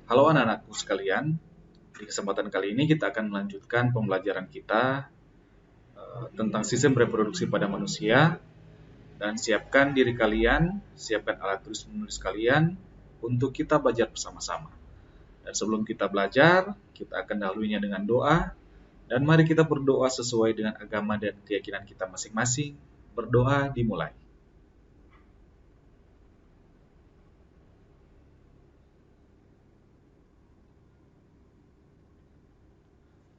Halo anak-anakku sekalian, di kesempatan kali ini kita akan melanjutkan pembelajaran kita tentang sistem reproduksi pada manusia dan siapkan diri kalian, siapkan alat tulis menulis kalian untuk kita belajar bersama-sama. Dan sebelum kita belajar, kita akan dahulunya dengan doa dan mari kita berdoa sesuai dengan agama dan keyakinan kita masing-masing. Berdoa dimulai.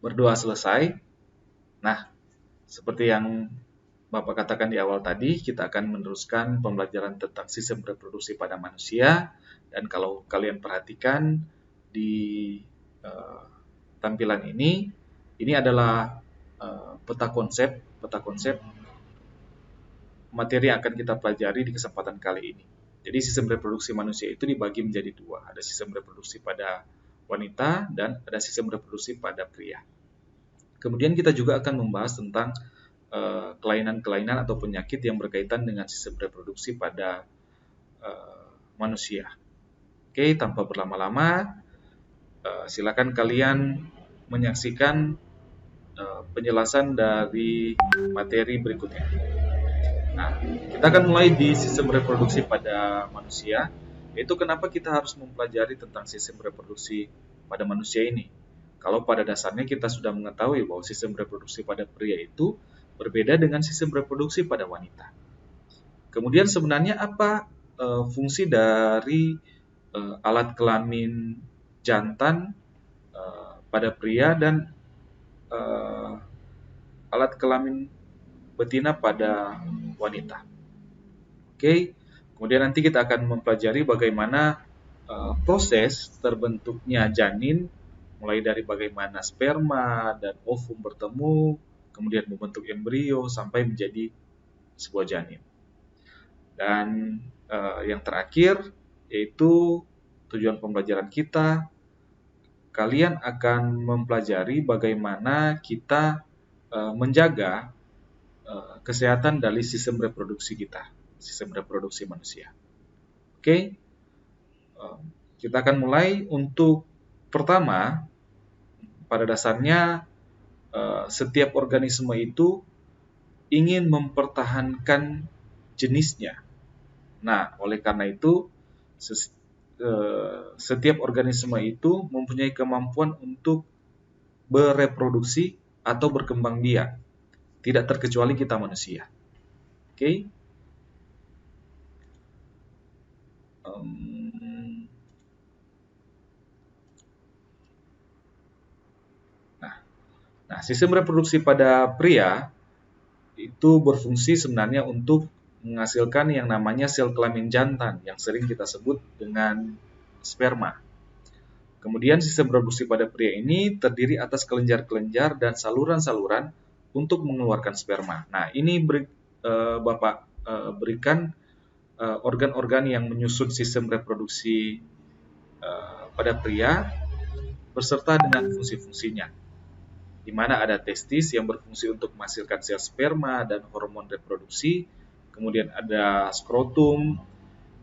Berdoa selesai. Nah, seperti yang Bapak katakan di awal tadi, kita akan meneruskan pembelajaran tentang sistem reproduksi pada manusia. Dan kalau kalian perhatikan di tampilan ini adalah peta konsep materi yang akan kita pelajari di kesempatan kali ini. Jadi sistem reproduksi manusia itu dibagi menjadi dua. Ada sistem reproduksi pada wanita dan ada sistem reproduksi pada pria. Kemudian kita juga akan membahas tentang kelainan-kelainan atau penyakit yang berkaitan dengan sistem reproduksi pada manusia. Oke, tanpa berlama-lama, silakan kalian menyaksikan penjelasan dari materi berikutnya. Nah, kita akan mulai di sistem reproduksi pada manusia, yaitu kenapa kita harus mempelajari tentang sistem reproduksi pada manusia ini. Kalau pada dasarnya kita sudah mengetahui bahwa sistem reproduksi pada pria itu berbeda dengan sistem reproduksi pada wanita. Kemudian sebenarnya apa fungsi dari alat kelamin jantan pada pria dan alat kelamin betina pada wanita. Oke, kemudian nanti kita akan mempelajari bagaimana proses terbentuknya janin, mulai dari bagaimana sperma dan ovum bertemu, kemudian membentuk embrio sampai menjadi sebuah janin. Dan yang terakhir yaitu tujuan pembelajaran kita, kalian akan mempelajari bagaimana kita menjaga kesehatan dari sistem reproduksi kita, sistem reproduksi manusia. Oke, kita akan mulai. Untuk pertama, pada dasarnya setiap organisme itu ingin mempertahankan jenisnya. Nah, oleh karena itu setiap organisme itu mempunyai kemampuan untuk bereproduksi atau berkembang biak. Tidak terkecuali kita manusia. Oke. Nah, sistem reproduksi pada pria itu berfungsi sebenarnya untuk menghasilkan yang namanya sel kelamin jantan yang sering kita sebut dengan sperma. Kemudian sistem reproduksi pada pria ini terdiri atas kelenjar-kelenjar dan saluran-saluran untuk mengeluarkan sperma. Nah, ini Bapak berikan organ-organ yang menyusun sistem reproduksi pada pria beserta dengan fungsi-fungsinya, di mana ada testis yang berfungsi untuk menghasilkan sel sperma dan hormon reproduksi, kemudian ada skrotum,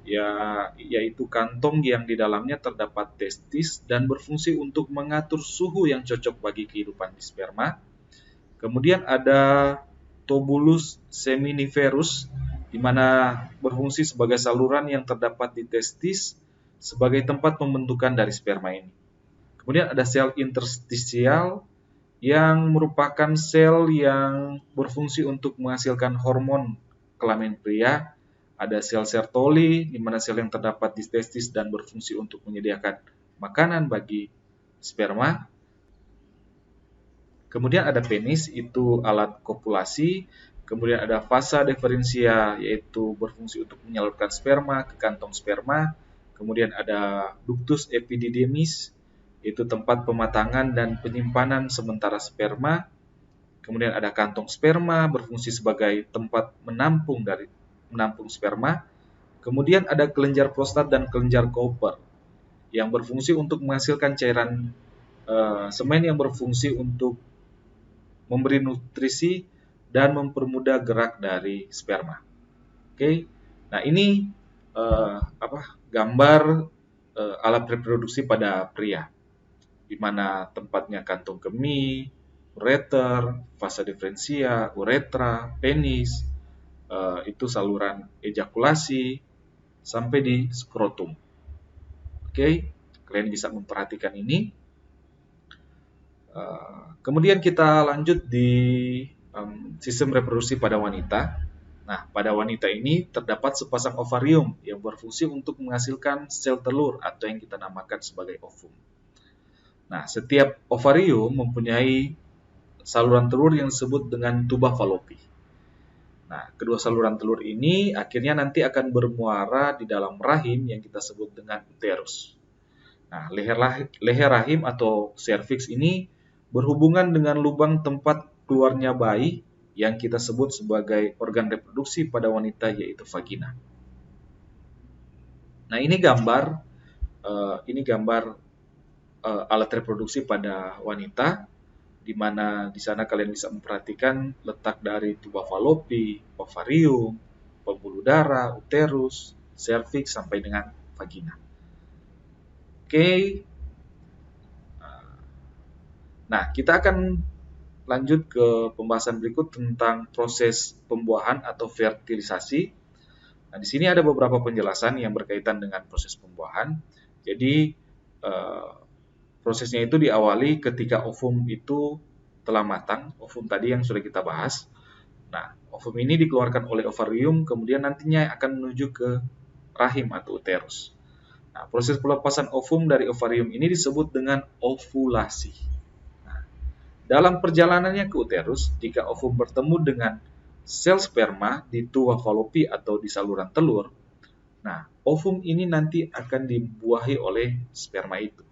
yaitu kantong yang di dalamnya terdapat testis dan berfungsi untuk mengatur suhu yang cocok bagi kehidupan di sperma. Kemudian ada tubulus seminiferus, di mana berfungsi sebagai saluran yang terdapat di testis sebagai tempat pembentukan dari sperma ini. Kemudian ada sel interstisial yang merupakan sel yang berfungsi untuk menghasilkan hormon kelamin pria. Ada sel Sertoli, di mana sel yang terdapat di testis dan berfungsi untuk menyediakan makanan bagi sperma. Kemudian ada penis, itu alat kopulasi. Kemudian ada vasa deferentia, yaitu berfungsi untuk menyalurkan sperma ke kantong sperma. Kemudian ada ductus epididymis, itu tempat pematangan dan penyimpanan sementara sperma. Kemudian ada kantong sperma, berfungsi sebagai tempat menampung sperma. Kemudian ada kelenjar prostat dan kelenjar Cooper yang berfungsi untuk menghasilkan cairan semen yang berfungsi untuk memberi nutrisi dan mempermudah gerak dari sperma. Oke. Nah, ini gambar alat reproduksi pada pria, di mana tempatnya kantung kemih, ureter, vasa diferensia, uretra, penis, itu saluran ejakulasi, sampai di skrotum. Oke, kalian bisa memperhatikan ini. Kemudian kita lanjut di sistem reproduksi pada wanita. Nah, pada wanita ini terdapat sepasang ovarium yang berfungsi untuk menghasilkan sel telur atau yang kita namakan sebagai ovum. Nah, setiap ovarium mempunyai saluran telur yang disebut dengan tuba falopi. Nah, kedua saluran telur ini akhirnya nanti akan bermuara di dalam rahim yang kita sebut dengan uterus. Nah, leher rahim atau serviks ini berhubungan dengan lubang tempat keluarnya bayi yang kita sebut sebagai organ reproduksi pada wanita, yaitu vagina. Nah, ini gambar alat reproduksi pada wanita, di mana di sana kalian bisa memperhatikan letak dari tuba falopi, ovarium, pembuluh darah, uterus, serviks sampai dengan vagina. Oke. Nah, kita akan lanjut ke pembahasan berikut tentang proses pembuahan atau fertilisasi. Nah, di sini ada beberapa penjelasan yang berkaitan dengan proses pembuahan. Jadi, prosesnya itu diawali ketika ovum itu telah matang, ovum tadi yang sudah kita bahas. Nah, ovum ini dikeluarkan oleh ovarium, kemudian nantinya akan menuju ke rahim atau uterus. Nah, proses pelepasan ovum dari ovarium ini disebut dengan ovulasi. Dalam perjalanannya ke uterus, jika ovum bertemu dengan sel sperma di tuba falopi atau di saluran telur, nah, ovum ini nanti akan dibuahi oleh sperma itu.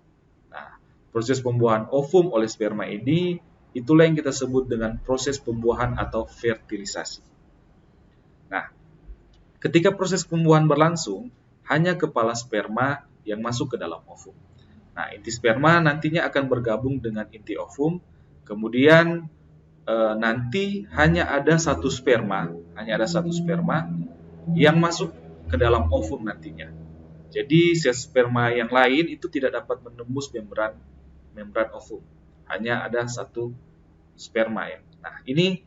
Nah, proses pembuahan ovum oleh sperma ini, itulah yang kita sebut dengan proses pembuahan atau fertilisasi. Nah, ketika proses pembuahan berlangsung, hanya kepala sperma yang masuk ke dalam ovum. Nah, inti sperma nantinya akan bergabung dengan inti ovum. Kemudian nanti hanya ada satu sperma yang masuk ke dalam ovum nantinya. Jadi sel sperma yang lain itu tidak dapat menembus membran ovum. Hanya ada satu sperma ya. Nah, ini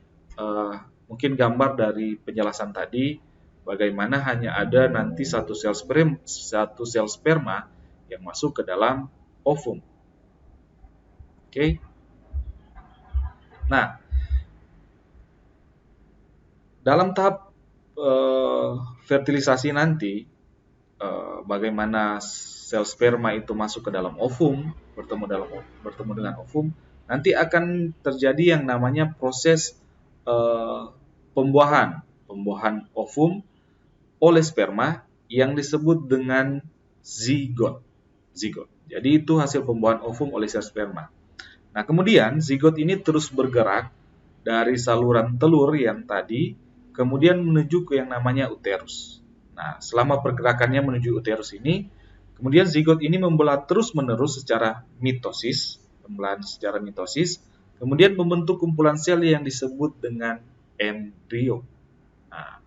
mungkin gambar dari penjelasan tadi, bagaimana hanya ada nanti satu sel sperma yang masuk ke dalam ovum. Oke. Nah, dalam tahap fertilisasi nanti, bagaimana sel sperma itu masuk ke dalam ovum, bertemu dengan ovum, nanti akan terjadi yang namanya proses pembuahan ovum oleh sperma yang disebut dengan zigot. Jadi itu hasil pembuahan ovum oleh sel sperma. Nah, kemudian zigot ini terus bergerak dari saluran telur yang tadi, kemudian menuju ke yang namanya uterus. Nah, selama pergerakannya menuju uterus ini, kemudian zigot ini membelah terus-menerus secara mitosis, kemudian membentuk kumpulan sel yang disebut dengan embrio. Nah,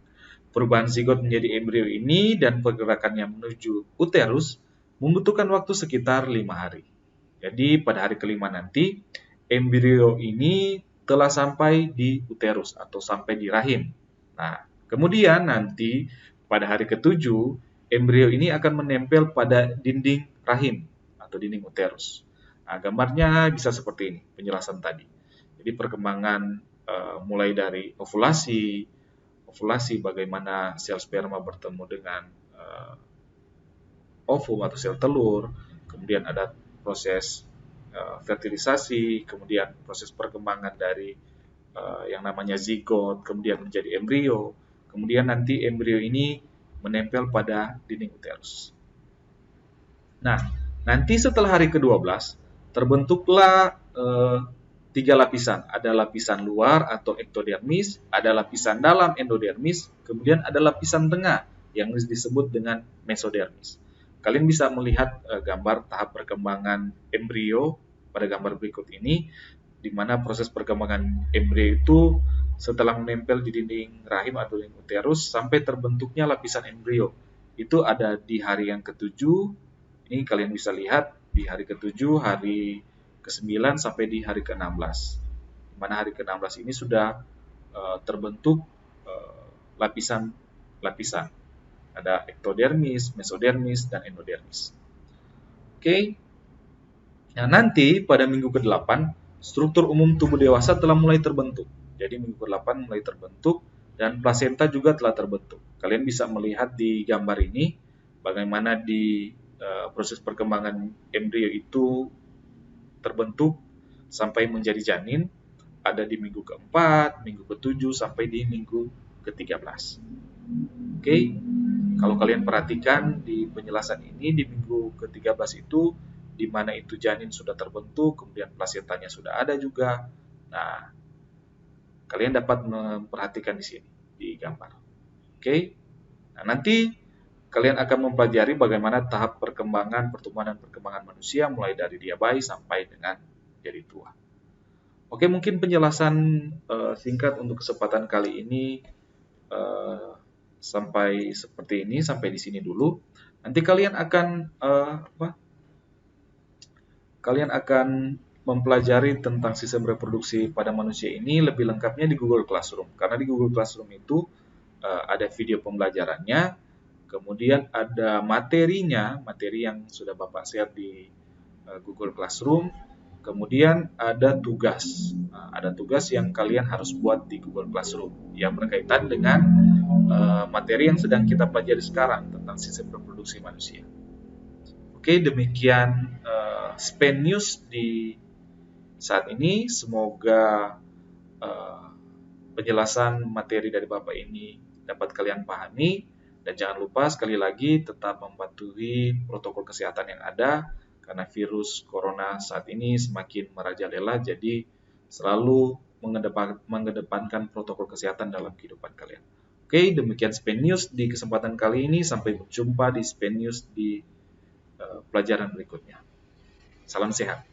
perubahan zigot menjadi embrio ini dan pergerakannya menuju uterus membutuhkan waktu sekitar 5 hari. Jadi pada hari kelima nanti, embrio ini telah sampai di uterus atau sampai di rahim. Nah, kemudian nanti pada hari ketujuh, embrio ini akan menempel pada dinding rahim atau dinding uterus. Nah, gambarnya bisa seperti ini, penjelasan tadi. Jadi perkembangan mulai dari ovulasi bagaimana sel sperma bertemu dengan ovum atau sel telur, kemudian ada proses fertilisasi, kemudian proses perkembangan dari yang namanya zigot, kemudian menjadi embrio, kemudian nanti embrio ini menempel pada dinding uterus. Nah, nanti setelah hari ke-12, terbentuklah 3 lapisan. Ada lapisan luar atau ektodermis, ada lapisan dalam endodermis, kemudian ada lapisan tengah yang disebut dengan mesodermis. Kalian bisa melihat gambar tahap perkembangan embrio pada gambar berikut ini, di mana proses perkembangan embrio itu setelah menempel di dinding rahim atau dinding uterus sampai terbentuknya lapisan embrio. Itu ada di hari yang ke-7, Ini kalian bisa lihat di hari ke-7, hari ke-9 sampai di hari ke-16. Di mana hari ke-16 ini sudah terbentuk lapisan-lapisan. Ada ektodermis, mesodermis, dan endodermis. Oke. Nah, nanti pada minggu ke-8, struktur umum tubuh dewasa telah mulai terbentuk. Jadi minggu ke-8 mulai terbentuk dan plasenta juga telah terbentuk. Kalian bisa melihat di gambar ini bagaimana di proses perkembangan embrio itu terbentuk sampai menjadi janin, ada di minggu ke-4, minggu ke-7, sampai di minggu ke-13. Oke, kalau kalian perhatikan di penjelasan ini, di minggu ke-13 itu, di mana itu janin sudah terbentuk, kemudian plasentanya sudah ada juga. Nah, kalian dapat memperhatikan di sini, di gambar. Oke, nah nanti kalian akan mempelajari bagaimana tahap perkembangan, pertumbuhan dan perkembangan manusia mulai dari dia bayi sampai dengan jadi tua. Oke, mungkin penjelasan singkat untuk kesempatan kali ini sampai seperti ini, sampai di sini dulu. Nanti kalian akan kalian akan mempelajari tentang sistem reproduksi pada manusia ini lebih lengkapnya di Google Classroom. Karena di Google Classroom itu ada video pembelajarannya, kemudian ada materinya, materi yang sudah Bapak share di Google Classroom, kemudian ada tugas. Ada tugas yang kalian harus buat di Google Classroom yang berkaitan dengan materi yang sedang kita pelajari sekarang tentang sistem reproduksi manusia. Oke, demikian SPEN News di saat ini. Semoga penjelasan materi dari Bapak ini dapat kalian pahami. Dan jangan lupa sekali lagi tetap mematuhi protokol kesehatan yang ada karena virus corona saat ini semakin merajalela, jadi selalu mengedepankan protokol kesehatan dalam kehidupan kalian. Oke, demikian SPEN News di kesempatan kali ini. Sampai berjumpa di SPEN News di pelajaran berikutnya. Salam sehat.